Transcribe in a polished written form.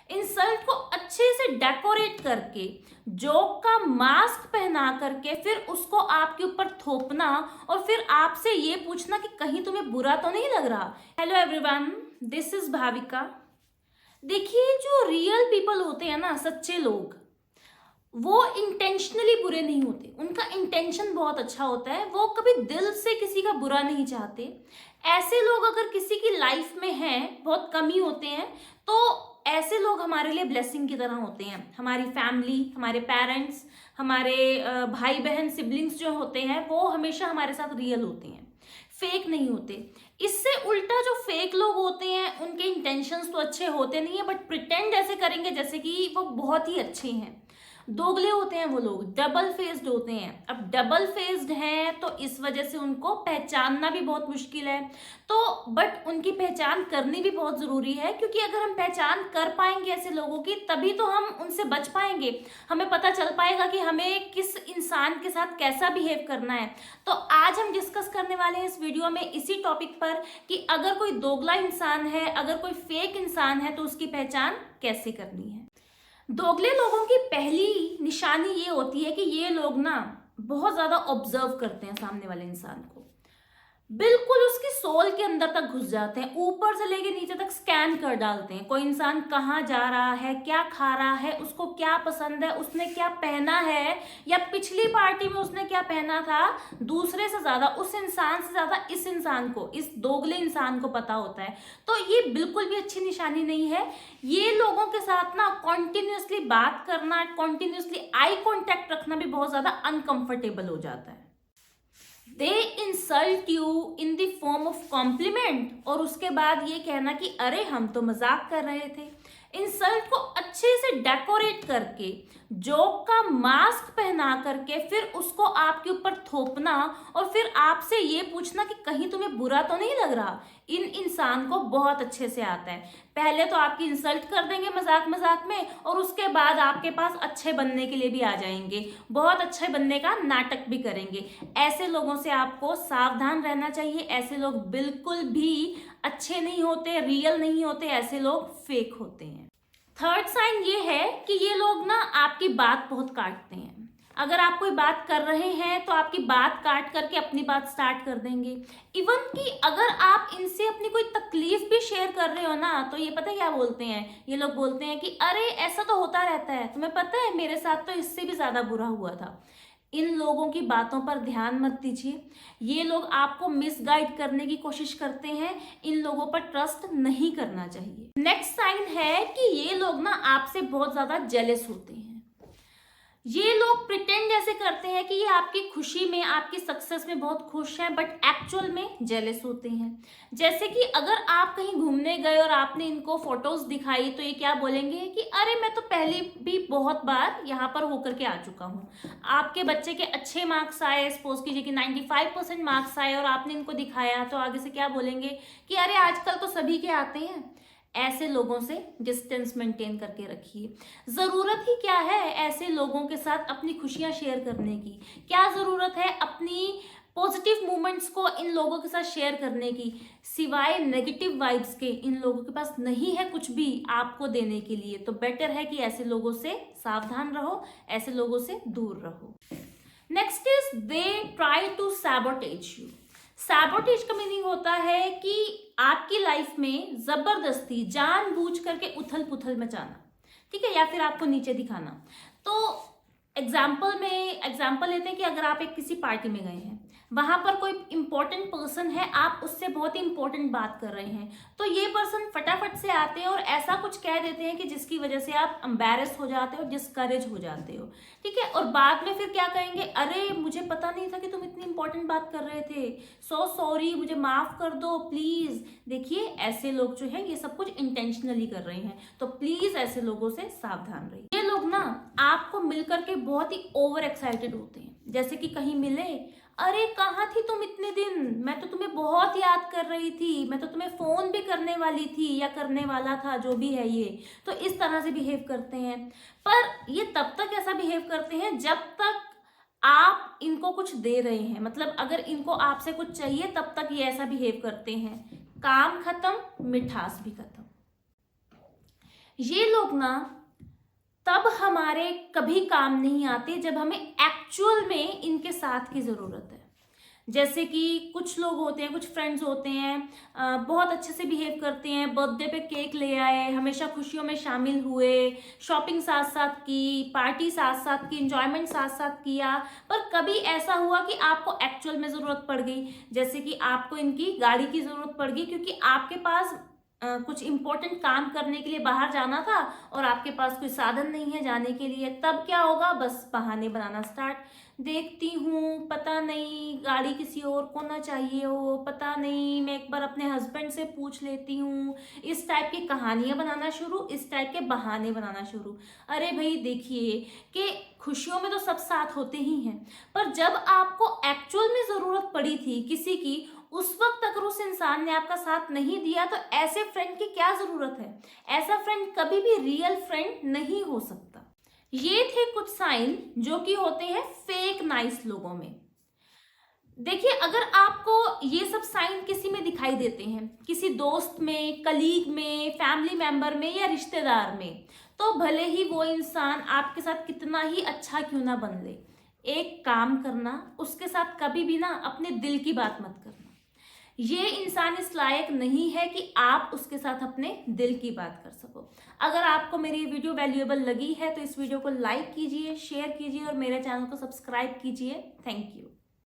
Insult को अच्छे से डेकोरेट करके, जोक का मास्क पहना करके फिर उसको आपके ऊपर थोपना और फिर आपसे ये पूछना कि कहीं तुम्हें बुरा तो नहीं लग रहा। Hello everyone, this is Bhavika. देखिए, जो रियल पीपल होते हैं ना, सच्चे लोग, वो इंटेंशनली बुरे नहीं होते। उनका इंटेंशन बहुत अच्छा होता है। वो कभी दिल से किसी का बुरा नहीं चाहते। ऐसे लोग अगर किसी की लाइफ में हैं, बहुत कम ही होते हैं, तो ऐसे लोग हमारे लिए ब्लेसिंग की तरह होते हैं। हमारी फैमिली, हमारे पेरेंट्स, हमारे भाई बहन, सिबलिंग्स जो होते हैं, वो हमेशा हमारे साथ रियल होते हैं, फेक नहीं होते। इससे उल्टा जो फेक लोग होते हैं, उनके इंटेंशंस तो अच्छे होते नहीं है, बट प्रिटेंड ऐसे करेंगे जैसे कि वो बहुत ही अच्छे हैं। दोगले होते हैं वो लोग, डबल फेस्ड होते हैं। अब डबल फेस्ड हैं तो इस वजह से उनको पहचानना भी बहुत मुश्किल है। तो बट उनकी पहचान करनी भी बहुत जरूरी है, क्योंकि अगर हम पहचान कर पाएंगे ऐसे लोगों की, तभी तो हम उनसे बच पाएंगे। हमें पता चल पाएगा कि हमें किस इंसान के साथ कैसा बिहेव करना है। तो आज हम डिस्कस करने वाले हैं इस वीडियो में इसी टॉपिक पर कि अगर कोई दोगला इंसान है, अगर कोई फेक इंसान है, तो उसकी पहचान कैसे करनी है। दोगले लोगों की पहली निशानी ये होती है कि ये लोग ना बहुत ज्यादा ऑब्जर्व करते हैं सामने वाले इंसान को, बिल्कुल उसकी सोल के अंदर तक घुस जाते हैं, ऊपर से लेके नीचे तक स्कैन कर डालते हैं। कोई इंसान कहाँ जा रहा है, क्या खा रहा है, उसको क्या पसंद है, उसने क्या पहना है, या पिछली पार्टी में उसने क्या पहना था, दूसरे से ज्यादा, उस इंसान से ज्यादा इस इंसान को, इस दोगले इंसान को पता होता है। तो ये बिल्कुल भी अच्छी निशानी नहीं है। ये लोगों के साथ ना कॉन्टिन्यूसली बात करना, कॉन्टिन्यूसली आई कॉन्टेक्ट रखना भी बहुत ज्यादा अनकंफर्टेबल हो जाता है। They insult you in the form of compliment, और उसके बाद ये कहना कि अरे हम तो मजाक कर रहे थे। इंसल्ट को अच्छे से डेकोरेट करके, जोक का मास्क पहना करके फिर उसको आपके ऊपर थोपना और फिर आपसे ये पूछना कि कहीं तुम्हें बुरा तो नहीं लग रहा, इन इंसान को बहुत अच्छे से आता है। पहले तो आपकी इंसल्ट कर देंगे मजाक मजाक में, और उसके बाद आपके पास अच्छे बनने के लिए भी आ जाएंगे, बहुत अच्छे बनने का नाटक भी करेंगे। ऐसे लोगों से आपको सावधान रहना चाहिए। ऐसे लोग बिल्कुल भी अच्छे नहीं होते, रियल नहीं होते, ऐसे लोग फेक होते हैं। थर्ड साइन ये है कि ये लोग ना आपकी बात बहुत काटते हैं। अगर आप कोई बात कर रहे हैं तो आपकी बात काट करके अपनी बात स्टार्ट कर देंगे। इवन कि अगर आप इनसे अपनी कोई तकलीफ भी शेयर कर रहे हो ना, तो ये पता है क्या बोलते हैं, ये लोग बोलते हैं कि अरे ऐसा तो होता रहता है, तुम्हें पता है मेरे साथ तो इससे भी ज्यादा बुरा हुआ था। इन लोगों की बातों पर ध्यान मत दीजिए। ये लोग आपको मिसगाइड करने की कोशिश करते हैं। इन लोगों पर ट्रस्ट नहीं करना चाहिए। नेक्स्ट साइन है कि ये लोग ना आपसे बहुत ज्यादा जेलस होते हैं। ये लोग प्रिटेंड ऐसे करते हैं कि ये आपकी खुशी में, आपकी सक्सेस में बहुत खुश हैं, बट एक्चुअल में जेलस होते हैं। जैसे कि अगर आप कहीं घूमने गए और आपने इनको फोटोज दिखाई, तो ये क्या बोलेंगे कि अरे मैं तो पहले भी बहुत बार यहाँ पर होकर के आ चुका हूँ। आपके बच्चे के अच्छे मार्क्स आए, सपोज कीजिए कि 95% मार्क्स आए, और आपने इनको दिखाया, तो आगे से क्या बोलेंगे कि अरे आजकल तो सभी के आते हैं। ऐसे लोगों से डिस्टेंस मेंटेन करके रखिए। जरूरत ही क्या है ऐसे लोगों के साथ अपनी खुशियां शेयर करने की? क्या जरूरत है अपनी पॉजिटिव मोमेंट्स को इन लोगों के साथ शेयर करने की? सिवाय नेगेटिव वाइब्स के इन लोगों के पास नहीं है कुछ भी आपको देने के लिए। तो बेटर है कि ऐसे लोगों से सावधान रहो, ऐसे लोगों से दूर रहो। Next is they try to sabotage you. Sabotage का मीनिंग होता है कि आपकी लाइफ में जबरदस्ती जानबूझ करके उथल पुथल मचाना, ठीक है, या फिर आपको नीचे दिखाना। तो एग्जाम्पल लेते हैं कि अगर आप एक किसी पार्टी में गए हैं, वहां पर कोई इंपॉर्टेंट पर्सन है, आप उससे बहुत ही इंपॉर्टेंट बात कर रहे हैं, तो ये पर्सन फटाफट से आते हैं और ऐसा कुछ कह देते हैं कि जिसकी वजह से आप एम्बैरेस हो जाते हो, डिस्करेज हो जाते हो, ठीक है। और बाद में फिर क्या कहेंगे, अरे मुझे पता नहीं था कि तुम इतनी इंपॉर्टेंट बात कर रहे थे, सो सॉरी, मुझे माफ कर दो प्लीज। देखिए, ऐसे लोग जो है ये सब कुछ इंटेंशनली कर रहे हैं, तो प्लीज ऐसे लोगों से सावधान रहिए। ये लोग ना आपको मिलकर के बहुत ही ओवर एक्साइटेड होते हैं। जैसे कि कहीं मिले, अरे कहाँ थी तुम इतने दिन, मैं तो तुम्हें बहुत याद कर रही थी, मैं तो तुम्हें फोन भी करने वाली थी या करने वाला था, जो भी है ये। तो इस तरह से बिहेव करते हैं। पर ये तब तक ऐसा बिहेव करते हैं जब तक आप इनको कुछ दे रहे हैं। मतलब अगर इनको आपसे कुछ चाहिए तब तक ये ऐसा बिहेव करते हैं। काम खत्म, मिठास भी खत्म। ये लोग ना तब हमारे कभी काम नहीं आते जब हमें एक्चुअल में इनके साथ की ज़रूरत है। जैसे कि कुछ लोग होते हैं, कुछ फ्रेंड्स होते हैं, बहुत अच्छे से बिहेव करते हैं, बर्थडे पे केक ले आए, हमेशा खुशियों में शामिल हुए, शॉपिंग साथ साथ की, पार्टी साथ साथ की, इंजॉयमेंट साथ साथ किया। पर कभी ऐसा हुआ कि आपको एक्चुअल में ज़रूरत पड़ गई, जैसे कि आपको इनकी गाड़ी की ज़रूरत पड़ गई क्योंकि आपके पास कुछ इंपॉर्टेंट काम करने के लिए बाहर जाना था और आपके पास कोई साधन नहीं है जाने के लिए। तब क्या होगा, बस बहाने बनाना स्टार्ट। देखती हूँ, पता नहीं गाड़ी किसी और को ना चाहिए हो, पता नहीं मैं एक बार अपने हस्बैंड से पूछ लेती हूँ। इस टाइप की कहानियां बनाना शुरू, इस टाइप के बहाने बनाना शुरू। अरे भाई देखिए कि खुशियों में तो सब साथ होते ही हैं, पर जब आपको एक्चुअल में जरूरत पड़ी थी किसी की, उस वक्त अगर उस इंसान ने आपका साथ नहीं दिया तो ऐसे फ्रेंड की क्या जरूरत है। ऐसा फ्रेंड कभी भी रियल फ्रेंड नहीं हो सकता। ये थे कुछ साइन जो कि होते हैं फेक नाइस लोगों में। देखिए, अगर आपको ये सब साइन किसी में दिखाई देते हैं, किसी दोस्त में, कलीग में, फैमिली मेंबर में या रिश्तेदार में, तो भले ही वो इंसान आपके साथ कितना ही अच्छा क्यों ना बन ले, एक काम करना, उसके साथ कभी भी ना अपने दिल की बात मत करना। ये इंसान इस लायक नहीं है कि आप उसके साथ अपने दिल की बात कर सको। अगर आपको मेरी वीडियो वैल्यूएबल लगी है तो इस वीडियो को लाइक कीजिए, शेयर कीजिए और मेरे चैनल को सब्सक्राइब कीजिए। Thank you.